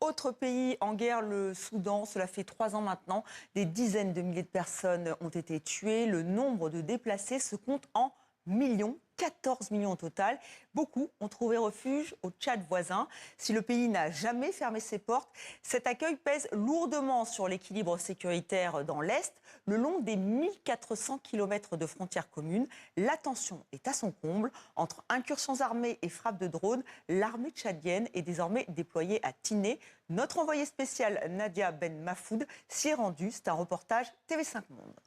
Autre pays en guerre, le Soudan. Cela fait 3 ans maintenant. Des dizaines de milliers de personnes ont été tuées. Le nombre de déplacés se compte en millions. 14 millions au total. Beaucoup ont trouvé refuge au Tchad voisin. Si le pays n'a jamais fermé ses portes, cet accueil pèse lourdement sur l'équilibre sécuritaire dans l'Est. Le long des 1400 km de frontières communes, la tension est à son comble. Entre incursions armées et frappes de drones, l'armée tchadienne est désormais déployée à Tiné. Notre envoyée spéciale Nadia Ben Mafoud s'y est rendue. C'est un reportage TV5 Monde.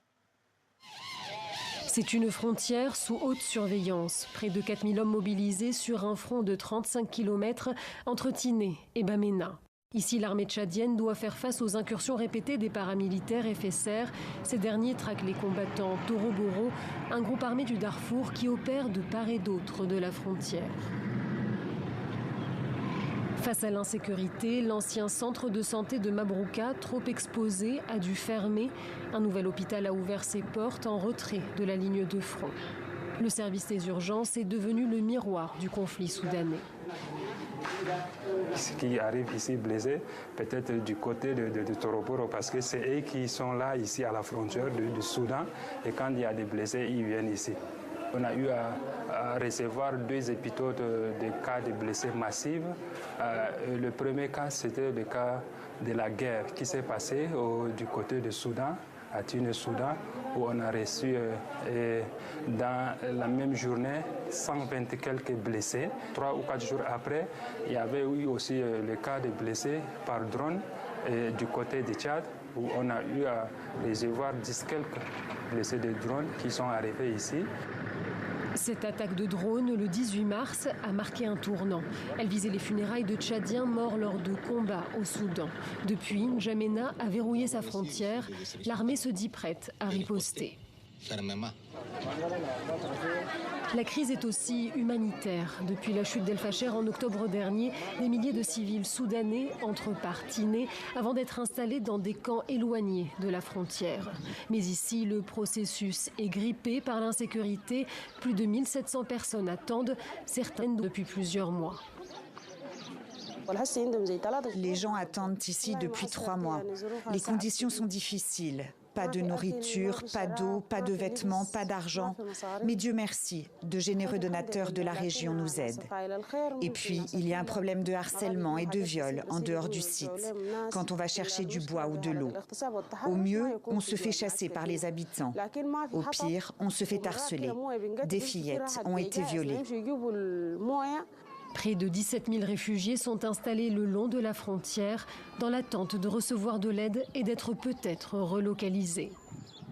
C'est une frontière sous haute surveillance. Près de 4000 hommes mobilisés sur un front de 35 km entre Tiné et Bamena. Ici, l'armée tchadienne doit faire face aux incursions répétées des paramilitaires FSR. Ces derniers traquent les combattants Toro-Boro, un groupe armé du Darfour qui opère de part et d'autre de la frontière. Face à l'insécurité, l'ancien centre de santé de Mabrouka, trop exposé, a dû fermer. Un nouvel hôpital a ouvert ses portes en retrait de la ligne de front. Le service des urgences est devenu le miroir du conflit soudanais. Ce qui arrive ici blessé, peut-être du côté de Toro-Boro, parce que c'est eux qui sont là, ici à la frontière du Soudan. Et quand il y a des blessés, ils viennent ici. On a eu à recevoir 2 hôpitaux de cas de blessés massifs. Le premier cas, c'était le cas de la guerre qui s'est passée du côté du Soudan, à Tunis-Soudan, où on a reçu dans la même journée 120 et quelques blessés. 3 ou 4 jours après, il y avait eu aussi le cas de blessés par drone du côté du Tchad, où on a eu à recevoir 10 quelques blessés de drone qui sont arrivés ici. Cette attaque de drone le 18 mars a marqué un tournant. Elle visait les funérailles de Tchadiens morts lors de combats au Soudan. Depuis, N'Djamena a verrouillé sa frontière. L'armée se dit prête à riposter. La crise est aussi humanitaire. Depuis la chute d'El Fasher en octobre dernier, des milliers de civils soudanais entrent par Tiné avant d'être installés dans des camps éloignés de la frontière. Mais ici, le processus est grippé par l'insécurité. Plus de 1700 personnes attendent, certaines depuis plusieurs mois. Les gens attendent ici depuis 3 mois. Les conditions sont difficiles. Pas de nourriture, pas d'eau, pas de vêtements, pas d'argent. Mais Dieu merci, de généreux donateurs de la région nous aident. Et puis, il y a un problème de harcèlement et de viol en dehors du site, quand on va chercher du bois ou de l'eau. Au mieux, on se fait chasser par les habitants. Au pire, on se fait harceler. Des fillettes ont été violées. Près de 17 000 réfugiés sont installés le long de la frontière dans l'attente de recevoir de l'aide et d'être peut-être relocalisés.